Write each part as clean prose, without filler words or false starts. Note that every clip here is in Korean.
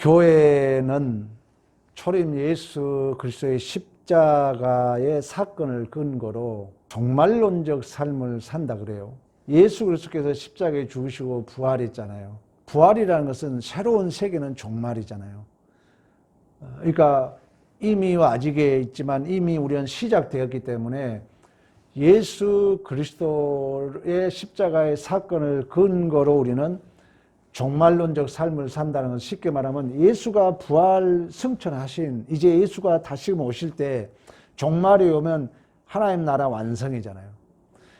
교회는 초림 예수 그리스도의 십자가의 사건을 근거로 종말론적 삶을 산다 그래요. 예수 그리스도께서 십자가에 죽으시고 부활했잖아요. 부활이라는 것은 새로운 세계는 종말이잖아요. 그러니까 이미 아직에 있지만 이미 우리는 시작되었기 때문에 예수 그리스도의 십자가의 사건을 근거로 우리는 종말론적 삶을 산다는 것은 쉽게 말하면 예수가 부활 승천하신 이제 예수가 다시 오실 때 종말이 오면 하나님 나라 완성이잖아요.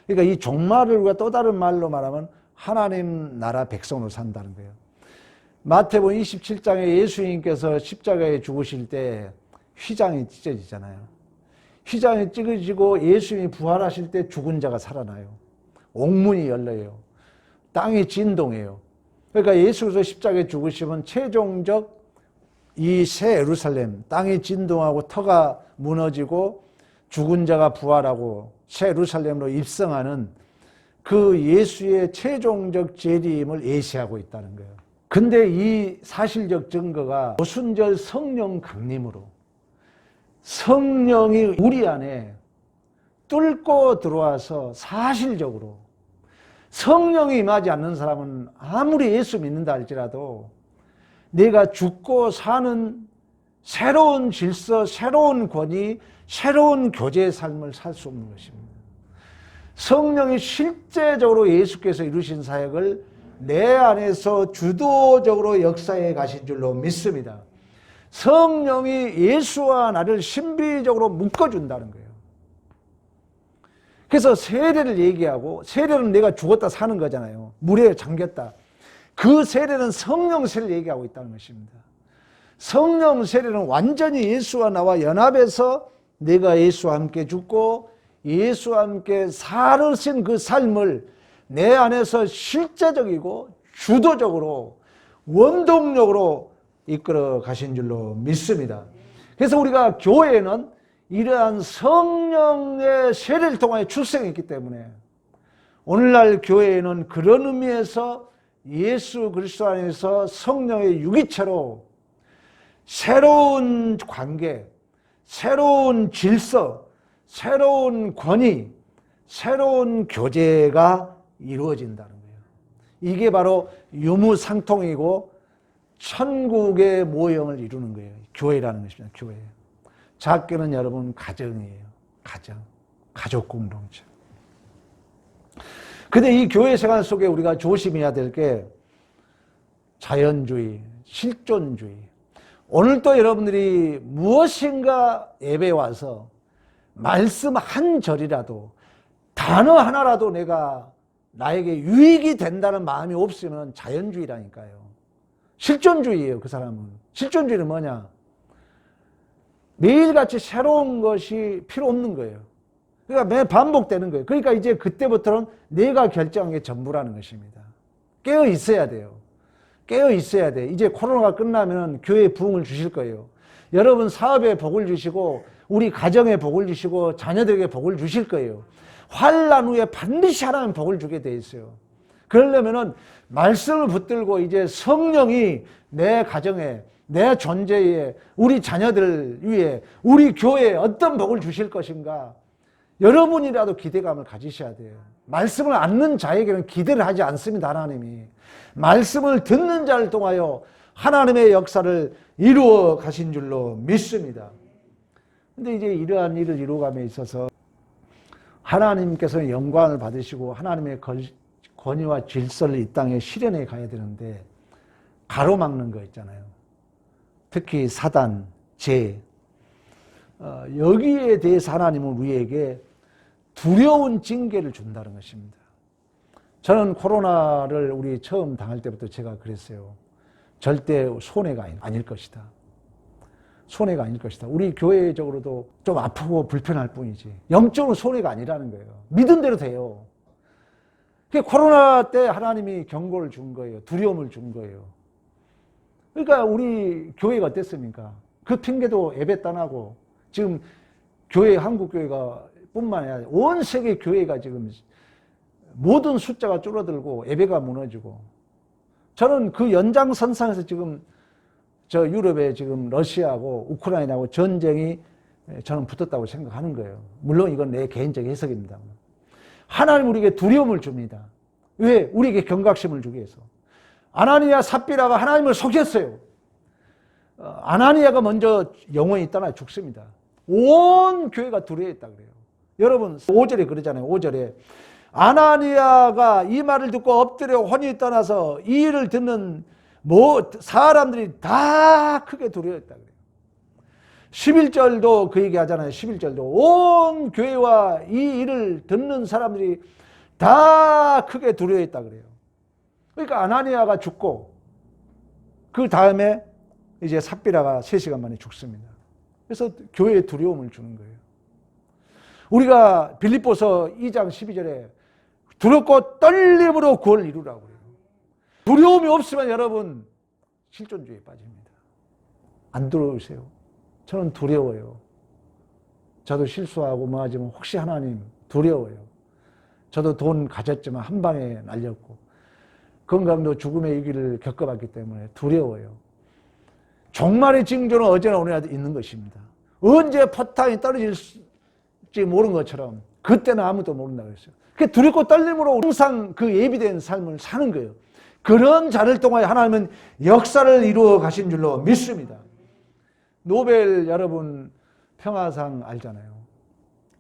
그러니까 이 종말을 우리가 또 다른 말로 말하면 하나님 나라 백성으로 산다는 거예요. 마태복음 27장에 예수님께서 십자가에 죽으실 때 휘장이 찢어지잖아요. 휘장이 찢어지고 예수님이 부활하실 때 죽은 자가 살아나요. 옥문이 열려요. 땅이 진동해요. 그러니까 예수께서 십자가에 죽으시면 최종적 이 새 예루살렘, 땅이 진동하고 터가 무너지고 죽은 자가 부활하고 새 예루살렘으로 입성하는 그 예수의 최종적 재림을 예시하고 있다는 거예요. 근데 이 사실적 증거가 오순절 성령 강림으로 성령이 우리 안에 뚫고 들어와서 사실적으로 성령이 임하지 않는 사람은 아무리 예수 믿는다 할지라도 내가 죽고 사는 새로운 질서, 새로운 권위, 새로운 교제의 삶을 살 수 없는 것입니다. 성령이 실제적으로 예수께서 이루신 사역을 내 안에서 주도적으로 역사해 가신 줄로 믿습니다. 성령이 예수와 나를 신비적으로 묶어준다는 거예요. 그래서 세례를 얘기하고 세례는 내가 죽었다 사는 거잖아요. 물에 잠겼다. 그 세례는 성령 세례를 얘기하고 있다는 것입니다. 성령 세례는 완전히 예수와 나와 연합해서 내가 예수와 함께 죽고 예수와 함께 살으신 그 삶을 내 안에서 실제적이고 주도적으로 원동력으로 이끌어 가신 줄로 믿습니다. 그래서 우리가 교회는 이러한 성령의 세례를 통하여 출생했기 때문에 오늘날 교회에는 그런 의미에서 예수 그리스도 안에서 성령의 유기체로 새로운 관계, 새로운 질서, 새로운 권위, 새로운 교제가 이루어진다는 거예요. 이게 바로 유무상통이고 천국의 모형을 이루는 거예요. 교회라는 것입니다. 교회. 작게는 여러분 가정이에요. 가족 공동체. 근데 이 교회 생활 속에 우리가 조심해야 될 게 자연주의, 실존주의. 오늘 또 여러분들이 무엇인가 예배에 와서 말씀 한 절이라도 단어 하나라도 내가 나에게 유익이 된다는 마음이 없으면 자연주의라니까요. 실존주의예요. 그 사람은. 실존주의는 뭐냐? 매일같이 새로운 것이 필요 없는 거예요. 그러니까 매일 반복되는 거예요. 그러니까 이제 그때부터는 내가 결정한 게 전부라는 것입니다. 깨어 있어야 돼요. 깨어 있어야 돼. 이제 코로나가 끝나면 교회에 부흥을 주실 거예요. 여러분 사업에 복을 주시고 우리 가정에 복을 주시고 자녀들에게 복을 주실 거예요. 환난 후에 반드시 하나님 복을 주게 돼 있어요. 그러려면은 말씀을 붙들고 이제 성령이 내 가정에 내 존재에 우리 자녀들 위해 우리 교회에 어떤 복을 주실 것인가 여러분이라도 기대감을 가지셔야 돼요. 말씀을 않는 자에게는 기대를 하지 않습니다. 하나님이 말씀을 듣는 자를 통하여 하나님의 역사를 이루어 가신 줄로 믿습니다. 근데 이제 이러한 일을 이루감에 있어서 하나님께서는 영광을 받으시고 하나님의 권위와 질서를 이 땅에 실현해 가야 되는데 가로막는 거 있잖아요. 특히 사단, 죄, 여기에 대해서 하나님은 우리에게 두려운 징계를 준다는 것입니다. 저는 코로나를 우리 처음 당할 때부터 제가 그랬어요. 절대 손해가 아닐 것이다. 손해가 아닐 것이다. 우리 교회적으로도 좀 아프고 불편할 뿐이지 영적으로 손해가 아니라는 거예요. 믿은 대로 돼요. 코로나 때 하나님이 경고를 준 거예요. 두려움을 준 거예요. 그러니까 우리 교회가 어땠습니까? 그 핑계도 예배 떠나고 지금 교회 한국교회가 뿐만 아니라 온 세계 교회가 지금 모든 숫자가 줄어들고 예배가 무너지고 저는 그 연장선상에서 지금 저 유럽에 지금 러시아하고 우크라이나하고 전쟁이 저는 붙었다고 생각하는 거예요. 물론 이건 내 개인적 해석입니다. 하나님 우리에게 두려움을 줍니다. 왜? 우리에게 경각심을 주기 위해서. 아나니아 삽비라가 하나님을 속였어요. 아나니아가 먼저 영원히 떠나 죽습니다. 온 교회가 두려워했다 그래요. 여러분 5절에 그러잖아요. 5절에 아나니아가 이 말을 듣고 엎드려 혼이 떠나서 이 일을 듣는 사람들이 다 크게 두려워했다 그래요. 11절도 그 얘기 하잖아요. 11절도 온 교회와 이 일을 듣는 사람들이 다 크게 두려워했다 그래요. 그러니까 아나니아가 죽고 그 다음에 이제 삽비라가 3시간 만에 죽습니다. 그래서 교회에 두려움을 주는 거예요. 우리가 빌립보서 2장 12절에 두렵고 떨림으로 구원을 이루라고 그래요. 두려움이 없으면 여러분 실존주의에 빠집니다. 안 두려우세요? 저는 두려워요. 저도 실수하고 뭐 하지만 혹시 하나님 두려워요. 저도 돈 가졌지만 한 방에 날렸고 건강도 죽음의 위기를 겪어봤기 때문에 두려워요. 종말의 징조는 어제나 오늘이라도 있는 것입니다. 언제 포탄이 떨어질지 모르는 것처럼 그때는 아무도 모른다고 했어요. 그 두렵고 떨림으로 항상 그 예비된 삶을 사는 거예요. 그런 자를 통하여 하나님은 역사를 이루어 가신 줄로 믿습니다. 노벨 여러분 평화상 알잖아요.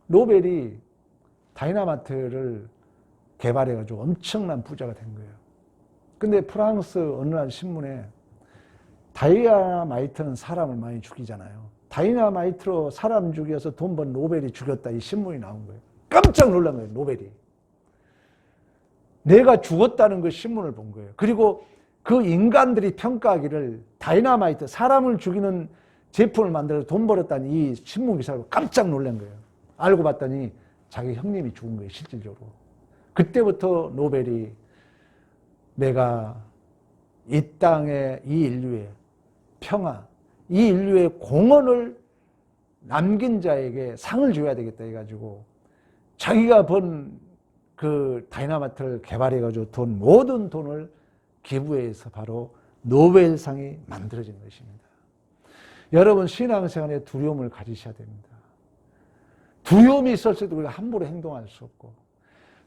노벨이 다이나마이트를 개발해가지고 엄청난 부자가 된 거예요. 근데 프랑스 어느 날 신문에 다이나마이트는 사람을 많이 죽이잖아요. 다이나마이트로 사람 죽여서 돈 번 노벨이 죽였다 이 신문이 나온 거예요. 깜짝 놀란 거예요. 노벨이. 내가 죽었다는 그 신문을 본 거예요. 그리고 그 인간들이 평가하기를 다이나마이트 사람을 죽이는 제품을 만들어서 돈 벌었다는 이 신문 기사로 깜짝 놀란 거예요. 알고 봤더니 자기 형님이 죽은 거예요. 실질적으로. 그때부터 노벨이 내가 이 땅에 이 인류의 평화, 이 인류의 공헌을 남긴 자에게 상을 줘야 되겠다 해가지고 자기가 번 그 다이나마이트를 개발해가지고 모든 돈을 기부해서 바로 노벨상이 만들어진 것입니다. 여러분 신앙생활에 두려움을 가지셔야 됩니다. 두려움이 있을 때 우리가 함부로 행동할 수 없고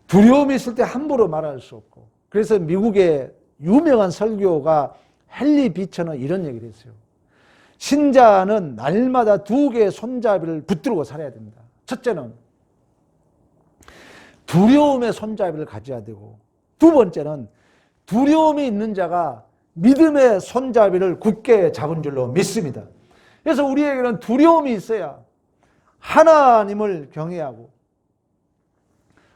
두려움이 있을 때 함부로 말할 수 없고 그래서 미국의 유명한 설교가 헨리 비처는 이런 얘기를 했어요. 신자는 날마다 2개의 손잡이를 붙들고 살아야 됩니다. 첫째는 두려움의 손잡이를 가져야 되고 두 번째는 두려움이 있는 자가 믿음의 손잡이를 굳게 잡은 줄로 믿습니다. 그래서 우리에게는 두려움이 있어야 하나님을 경외하고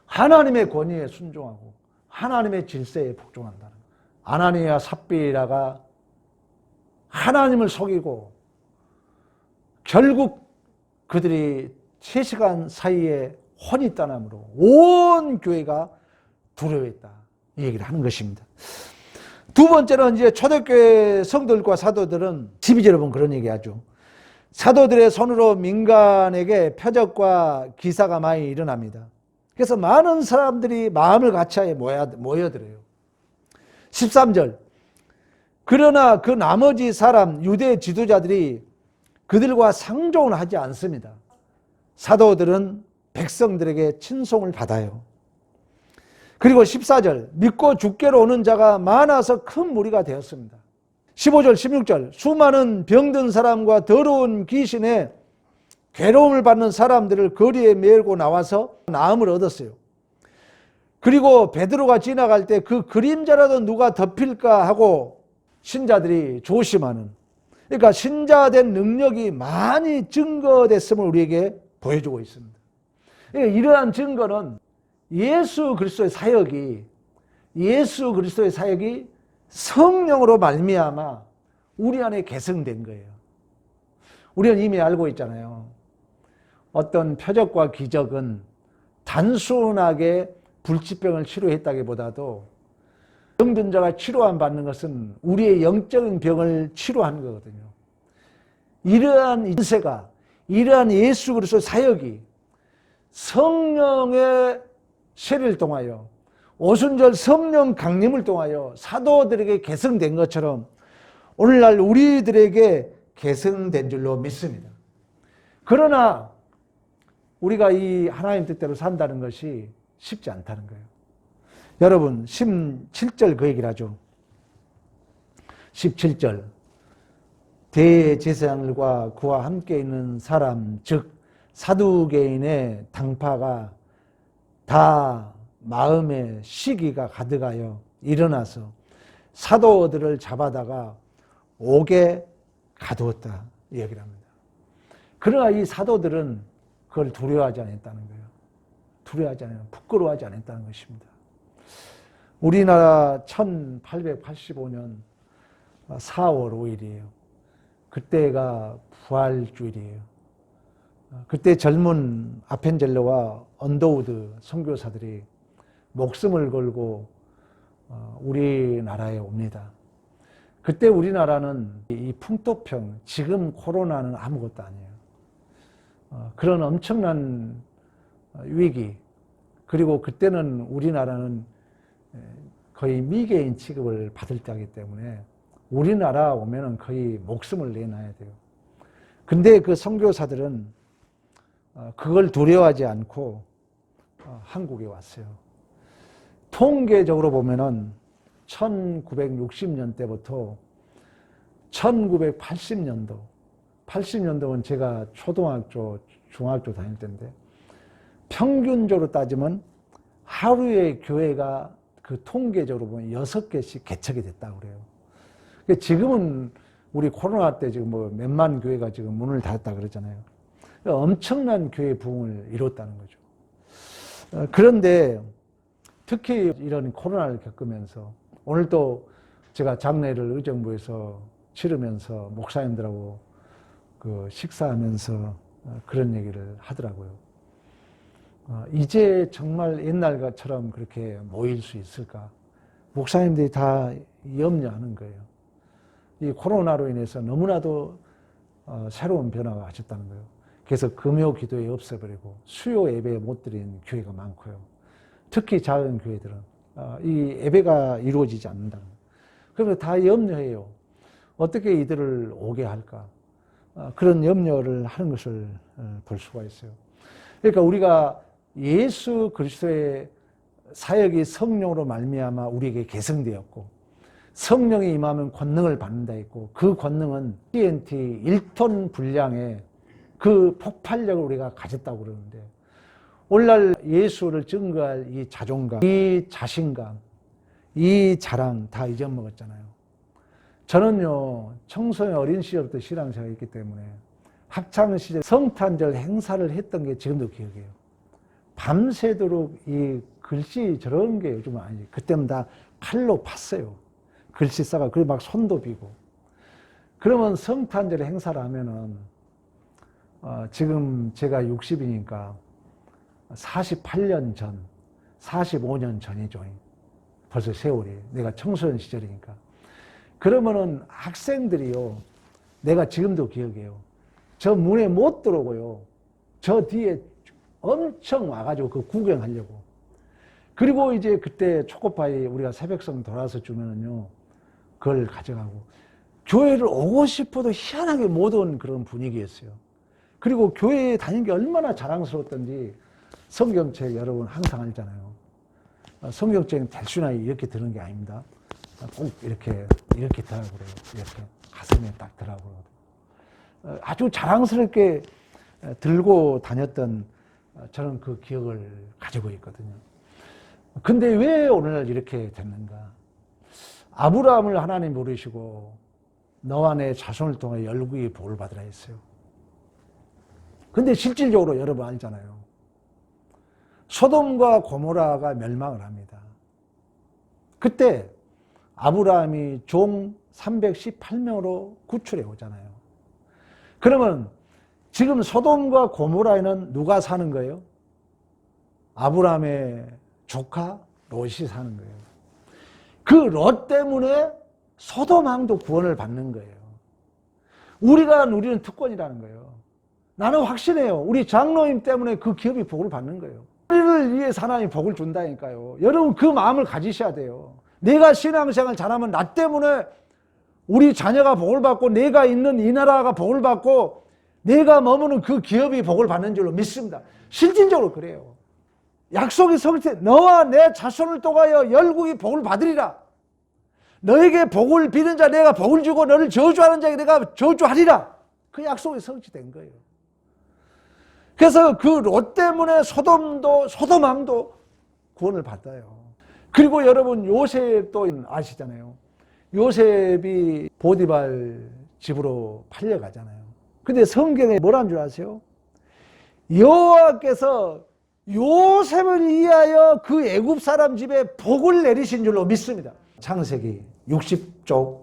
하나님의 권위에 순종하고 하나님의 질서에 복종한다는 거예요. 아나니아 삽비라가 하나님을 속이고 결국 그들이 3시간 사이에 혼이 떠남으로 온 교회가 두려워했다. 이 얘기를 하는 것입니다. 두 번째는 이제 초대교회 성도들과 사도들은 12절에 보면 그런 얘기하죠. 사도들의 손으로 민간에게 표적과 기사가 많이 일어납니다. 그래서 많은 사람들이 마음을 같이하여 모여들어요. 13절 그러나 그 나머지 사람 유대 지도자들이 그들과 상종을 하지 않습니다. 사도들은 백성들에게 친송을 받아요. 그리고 14절 믿고 주께로 오는 자가 많아서 큰 무리가 되었습니다. 15절 16절 수많은 병든 사람과 더러운 귀신에 괴로움을 받는 사람들을 거리에 메고 나와서 나음을 얻었어요. 그리고 베드로가 지나갈 때 그 그림자라도 누가 덮일까 하고 신자들이 조심하는, 그러니까 신자된 능력이 많이 증거됐음을 우리에게 보여주고 있습니다. 그러니까 이러한 증거는 예수 그리스도의 사역이 성령으로 말미암아 우리 안에 개성된 거예요. 우리는 이미 알고 있잖아요. 어떤 표적과 기적은 단순하게 불치병을 치료했다기보다도 병든자가 치료안 받는 것은 우리의 영적인 병을 치료하는 거거든요. 이러한 인세가, 이러한 예수 그리스도의 사역이 성령의 세례를 통하여 오순절 성령 강림을 통하여 사도들에게 개성된 것처럼 오늘날 우리들에게 계승된 줄로 믿습니다. 그러나 우리가 이 하나님 뜻대로 산다는 것이 쉽지 않다는 거예요. 여러분 17절 그 얘기를 하죠. 17절 대제사장들과 그와 함께 있는 사람 즉 사두개인의 당파가 다 마음에 시기가 가득하여 일어나서 사도들을 잡아다가 옥에 가두었다 이 얘기를 합니다. 그러나 이 사도들은 그걸 두려워하지 않았다는 거예요. 두려워하지 않아요. 부끄러워하지 않았다는 것입니다. 우리나라 1885년 4월 5일이에요. 그때가 부활주일이에요. 그때 젊은 아펜젤러와 언더우드 선교사들이 목숨을 걸고 우리나라에 옵니다. 그때 우리나라는 이 풍토병, 지금 코로나는 아무것도 아니에요. 그런 엄청난 위기, 그리고 그때는 우리나라는 거의 미개인 취급을 받을 때이기 때문에 우리나라 오면은 거의 목숨을 내놔야 돼요. 근데 그 선교사들은 그걸 두려워하지 않고 한국에 왔어요. 통계적으로 보면은 1960년대부터 1980년도, 80년도는 제가 초등학교, 중학교 다닐 때인데 평균적으로 따지면 하루에 교회가 그 통계적으로 보면 6개씩 개척이 됐다고 그래요. 지금은 우리 코로나 때 지금 뭐 몇만 교회가 지금 문을 닫았다 그러잖아요. 엄청난 교회 부흥을 이뤘다는 거죠. 그런데 특히 이런 코로나를 겪으면서 오늘 또 제가 장례를 의정부에서 치르면서 목사님들하고 그 식사하면서 그런 얘기를 하더라고요. 이제 정말 옛날처럼 그렇게 모일 수 있을까? 목사님들이 다 염려하는 거예요. 이 코로나로 인해서 너무나도 새로운 변화가 하셨다는 거예요. 그래서 금요 기도에 없애버리고 수요 예배에 못 드리는 교회가 많고요. 특히 작은 교회들은 이 예배가 이루어지지 않는다. 그러면 다 염려해요. 어떻게 이들을 오게 할까? 그런 염려를 하는 것을 볼 수가 있어요. 그러니까 우리가 예수 그리스도의 사역이 성령으로 말미암아 우리에게 계승되었고 성령이 임하면 권능을 받는다 했고 그 권능은 TNT 1톤 분량의 그 폭발력을 우리가 가졌다고 그러는데 오늘날 예수를 증거할 이 자존감, 이 자신감, 이 자랑 다 잊어먹었잖아요. 저는요 청소년 어린 시절부터 신앙생활을 했기 때문에 학창시절 성탄절 행사를 했던 게 지금도 기억해요. 밤새도록 이 글씨 저런 게 요즘은 아니지. 그때는 다 칼로 팠어요. 글씨 써가 그리고 막 손도 비고. 그러면 성탄절 행사를 하면은 지금 제가 60이니까 48년 전, 45년 전이죠. 벌써 세월이. 내가 청소년 시절이니까. 그러면은 학생들이요. 내가 지금도 기억해요. 저 문에 못 들어오고요. 저 뒤에 엄청 와가지고 그 구경하려고. 그리고 이제 그때 초코파이 우리가 새벽성 돌아서 주면은요. 그걸 가져가고. 교회를 오고 싶어도 희한하게 못 온 그런 분위기였어요. 그리고 교회에 다닌 게 얼마나 자랑스러웠던지 성경책 여러분 항상 알잖아요. 성경책은 대충 이렇게 드는 게 아닙니다. 꼭 이렇게 더라고 그래요. 이렇게 가슴에 딱 더라고 그래요. 아주 자랑스럽게 들고 다녔던 저는 그 기억을 가지고 있거든요. 근데 왜 오늘날 이렇게 됐는가? 아브라함을 하나님 부르시고 너와 내 자손을 통해 열국의 복을 받으라 했어요. 근데 실질적으로 여러분 알잖아요. 소돔과 고모라가 멸망을 합니다. 그때 아브라함이 종 318명으로 구출해 오잖아요. 그러면 지금 소돔과 고모라에는 누가 사는 거예요? 아브라함의 조카 롯이 사는 거예요. 그 롯 때문에 소돔 왕도 구원을 받는 거예요. 우리가 누리는 특권이라는 거예요. 나는 확신해요. 우리 장로님 때문에 그 기업이 복을 받는 거예요. 우리를 위해서 하나님 복을 준다니까요. 여러분 그 마음을 가지셔야 돼요. 내가 신앙생활 잘하면 나 때문에 우리 자녀가 복을 받고 내가 있는 이 나라가 복을 받고 내가 머무는 그 기업이 복을 받는 줄로 믿습니다. 실질적으로 그래요. 약속이 성취, 너와 내 자손을 통하여 열국이 복을 받으리라. 너에게 복을 비는 자 내가 복을 주고 너를 저주하는 자에게 내가 저주하리라. 그 약속이 성취된 거예요. 그래서 그 롯 때문에 소돔왕도 구원을 받아요. 그리고 여러분 요셉도 아시잖아요. 요셉이 보디발 집으로 팔려가잖아요. 근데 성경에 뭐라는 줄 아세요? 여호와께서 요셉을 위하여 그 애굽 사람 집에 복을 내리신 줄로 믿습니다. 창세기 60쪽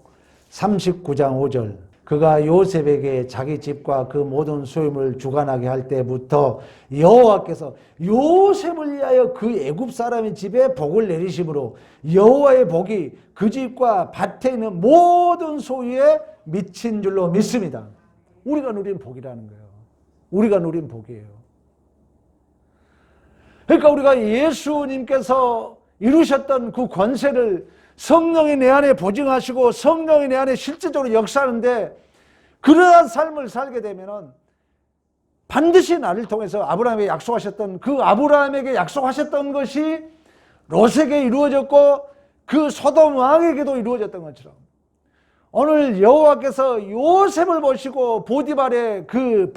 39장 5절 그가 요셉에게 자기 집과 그 모든 소유물을 주관하게 할 때부터 여호와께서 요셉을 위하여 그 애굽 사람의 집에 복을 내리심으로 여호와의 복이 그 집과 밭에 있는 모든 소유에 미친 줄로 믿습니다. 우리가 누린 복이라는 거예요. 우리가 누린 복이에요. 그러니까 우리가 예수님께서 이루셨던 그 권세를 성령이 내 안에 보증하시고 성령이 내 안에 실질적으로 역사하는데 그러한 삶을 살게 되면은 반드시 나를 통해서 아브라함에게 약속하셨던 그 아브라함에게 약속하셨던 것이 롯에게 이루어졌고 그 소돔 왕에게도 이루어졌던 것처럼 오늘 여호와께서 요셉을 보시고 보디발의 그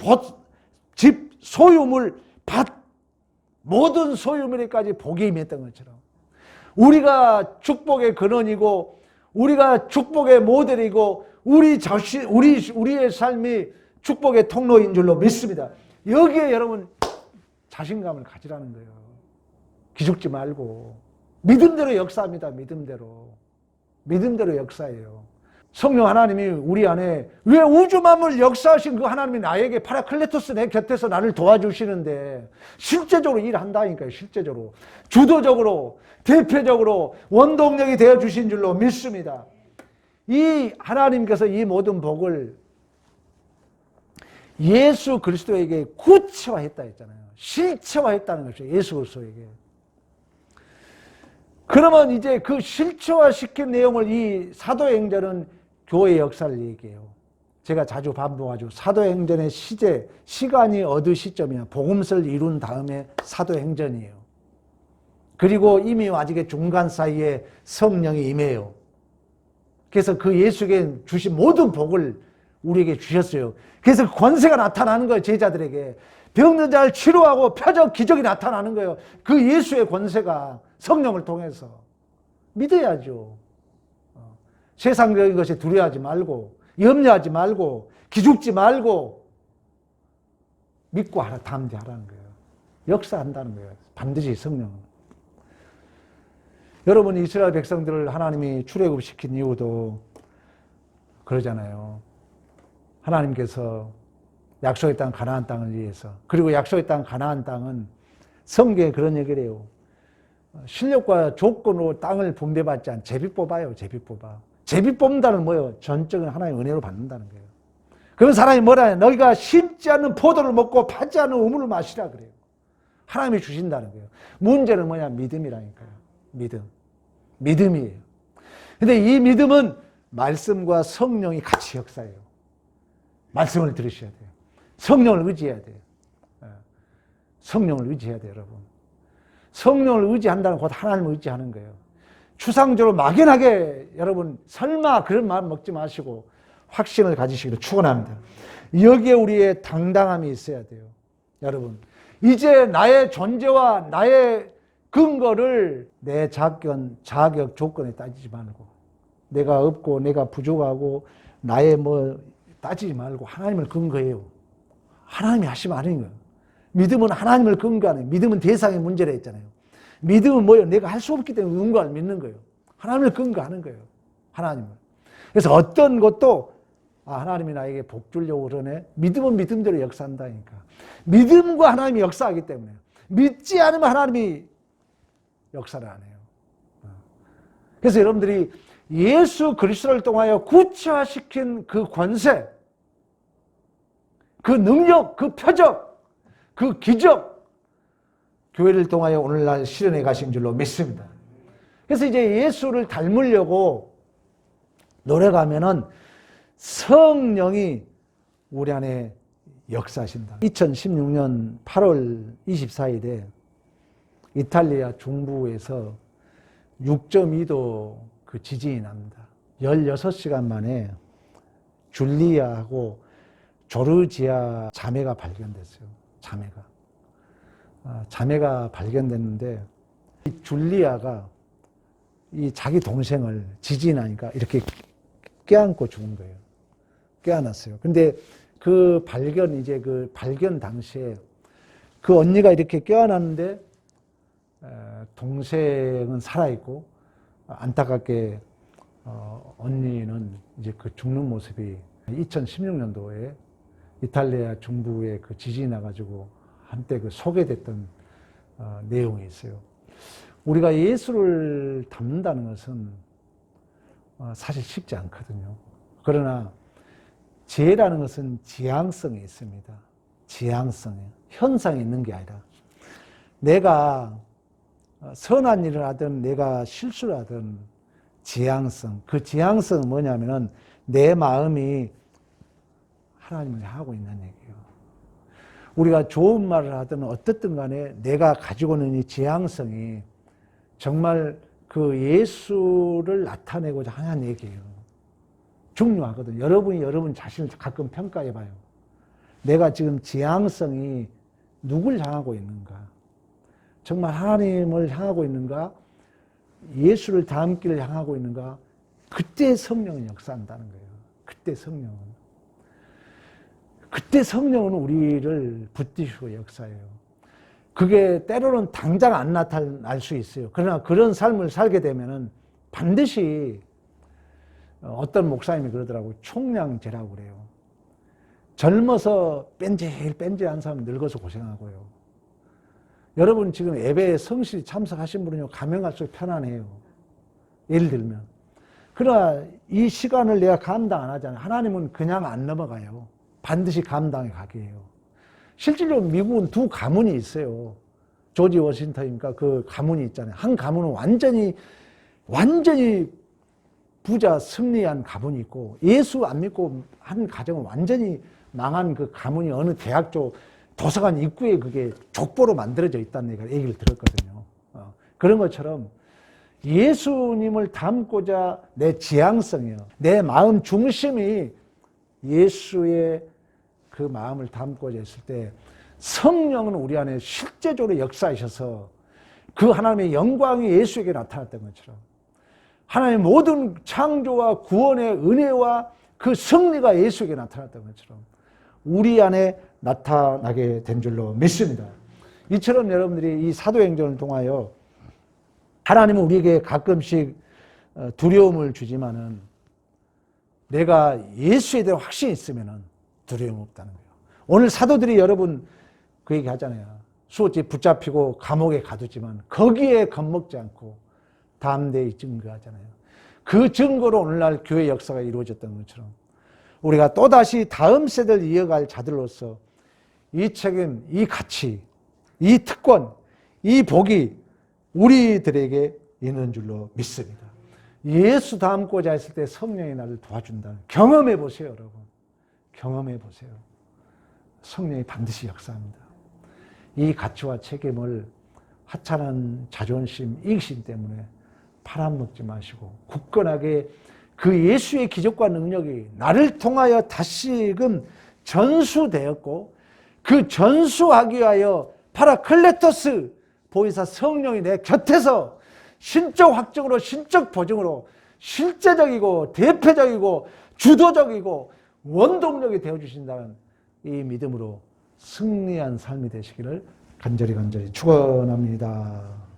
집 소유물 밭 모든 소유물에까지 복이 임했던 것처럼 우리가 축복의 근원이고 우리가 축복의 모델이고 우리의 삶이 축복의 통로인 줄로 믿습니다. 여기에 여러분 자신감을 가지라는 거예요. 기죽지 말고 믿음대로 역사합니다. 믿음대로 역사해요. 성령 하나님이 우리 안에 왜 우주 만물 역사하신 그 하나님이 나에게 파라클레토스 내 곁에서 나를 도와주시는데 실제적으로 일한다니까요. 실제적으로 주도적으로 대표적으로 원동력이 되어주신 줄로 믿습니다. 이 하나님께서 이 모든 복을 예수 그리스도에게 구체화했다 했잖아요. 실체화했다는 것이죠. 예수 그리스도에게. 그러면 이제 그 실체화시킨 내용을 이 사도행전은 교회의 역사를 얘기해요. 제가 자주 반복하죠. 사도행전의 시간이 어느 시점이냐. 복음서를 이룬 다음에 사도행전이에요. 그리고 이미 아직의 중간 사이에 성령이 임해요. 그래서 그 예수에게 주신 모든 복을 우리에게 주셨어요. 그래서 권세가 나타나는 거예요. 제자들에게. 병든 자를 치료하고 표적 기적이 나타나는 거예요. 그 예수의 권세가 성령을 통해서. 믿어야죠. 세상적인 것에 두려워하지 말고 염려하지 말고 기죽지 말고 믿고 담대하라는 거예요. 역사한다는 거예요. 반드시 성령은. 여러분 이스라엘 백성들을 하나님이 출애굽시킨 이유도 그러잖아요. 하나님께서 약속의 땅 가나안 땅을 위해서. 그리고 약속의 땅 가나안 땅은 성경에 그런 얘기를 해요. 실력과 조건으로 땅을 분배받지 않은 제비 뽑아요. 제비 뽑아. 제비 뽑는다는 뭐예요? 전적인 하나님의 은혜로 받는다는 거예요. 그런 사람이 뭐라 해요? 너희가 심지 않는 포도를 먹고 파지 않는 우물을 마시라 그래요. 하나님이 주신다는 거예요. 문제는 뭐냐? 믿음이라니까요. 믿음이에요. 근데 이 믿음은 말씀과 성령이 같이 역사해요. 말씀을 들으셔야 돼요. 성령을 의지해야 돼요. 성령을 의지해야 돼요, 여러분. 성령을 의지한다는 곧 하나님을 의지하는 거예요. 추상적으로 막연하게 여러분 설마 그런 마음 먹지 마시고 확신을 가지시기를 축원합니다. 여기에 우리의 당당함이 있어야 돼요. 여러분 이제 나의 존재와 나의 근거를 내 자격 조건에 따지지 말고 내가 없고 내가 부족하고 나의 따지지 말고 하나님을 근거해요. 하나님이 하시면 아닌 거예요. 믿음은 하나님을 근거하는, 믿음은 대상의 문제라 했잖아요. 믿음은 뭐예요? 내가 할 수 없기 때문에 누군가를 믿는 거예요. 하나님을 근거하는 거예요. 하나님을. 그래서 어떤 것도 하나님이 나에게 복 주려고 그러네. 믿음은 믿음대로 역사한다니까. 믿음과 하나님이 역사하기 때문에 믿지 않으면 하나님이 역사를 안 해요. 그래서 여러분들이 예수 그리스도를 통하여 구체화시킨 그 권세, 그 능력, 그 표적, 그 기적, 교회를 통하여 오늘날 실현해 가신 줄로 믿습니다. 그래서 이제 예수를 닮으려고 노력하면은 성령이 우리 안에 역사하신다. 2016년 8월 24일에 이탈리아 중부에서 6.2도 그 지진이 납니다. 16시간 만에 줄리아하고 조르지아 자매가 발견됐어요. 자매가 발견됐는데 이 줄리아가 이 자기 동생을 지진이 나니까 이렇게 껴안고 죽은 거예요. 껴안았어요. 근데 그 발견 당시에 그 언니가 이렇게 껴안았는데 동생은 살아있고 안타깝게 언니는 이제 그 죽는 모습이 2016년도에 이탈리아 중부에 그 지진이 나가지고 한때 그 소개됐던 내용이 있어요. 우리가 예수를 닮는다는 것은 사실 쉽지 않거든요. 그러나 죄라는 것은 지향성이 있습니다. 지향성이에요. 현상이 있는 게 아니라 내가 선한 일을 하든 내가 실수를 하든 지향성, 그 지향성은 뭐냐면은 내 마음이 하나님을 향하고 있는 얘기예요. 우리가 좋은 말을 하든 어떻든 간에 내가 가지고 있는 이 지향성이 정말 그 예수를 나타내고자 하는 얘기예요. 중요하거든요. 여러분이 여러분 자신을 가끔 평가해 봐요. 내가 지금 지향성이 누굴 향하고 있는가? 정말 하나님을 향하고 있는가? 예수를 닮기를 향하고 있는가? 그때 성령은 역사한다는 거예요. 그때 성령은 우리를 붙드시고 역사해요. 그게 때로는 당장 안 나타날 수 있어요. 그러나 그런 삶을 살게 되면은 반드시 어떤 목사님이 그러더라고요. 총량제라고 그래요. 젊어서 뺀질뺀질한 사람은 늙어서 고생하고요. 여러분 지금 예배에 성실히 참석하신 분은요, 가면 갈수록 편안해요. 예를 들면. 그러나 이 시간을 내가 감당 안 하잖아요. 하나님은 그냥 안 넘어가요. 반드시 감당해 가게 해요. 실질적으로 미국은 두 가문이 있어요. 조지 워싱턴이니까 그 가문이 있잖아요. 한 가문은 완전히 부자 승리한 가문이 있고, 예수 안 믿고 한 가정은 완전히 망한 그 가문이 어느 대학 쪽 도서관 입구에 그게 족보로 만들어져 있다는 얘기를 들었거든요. 그런 것처럼 예수님을 닮고자 내 지향성이요, 내 마음 중심이 예수의 그 마음을 담고자 했을 때 성령은 우리 안에 실제적으로 역사하셔서 그 하나님의 영광이 예수에게 나타났던 것처럼 하나님의 모든 창조와 구원의 은혜와 그 승리가 예수에게 나타났던 것처럼 우리 안에 나타나게 된 줄로 믿습니다. 이처럼 여러분들이 이 사도행전을 통하여 하나님은 우리에게 가끔씩 두려움을 주지만은 내가 예수에 대한 확신이 있으면은 두려움 없다는 거예요. 오늘 사도들이 여러분 그 얘기 하잖아요. 수호지 붙잡히고 감옥에 가두지만 거기에 겁먹지 않고 담대히 증거하잖아요. 그 증거로 오늘날 교회 역사가 이루어졌던 것처럼 우리가 또다시 다음 세대를 이어갈 자들로서 이 책임, 이 가치, 이 특권, 이 복이 우리들에게 있는 줄로 믿습니다. 예수 닮고자 했을 때 성령이 나를 도와준다. 경험해 보세요, 여러분. 경험해 보세요. 성령이 반드시 역사합니다. 이 가치와 책임을 하찮은 자존심, 이기심 때문에 팔아먹지 마시고 굳건하게 그 예수의 기적과 능력이 나를 통하여 다시금 전수되었고 그 전수하기 위하여 파라클레토스 보혜사 성령이 내 곁에서 신적 확증으로 신적 보증으로 실제적이고 대표적이고 주도적이고 원동력이 되어주신다는 이 믿음으로 승리한 삶이 되시기를 간절히 축원합니다.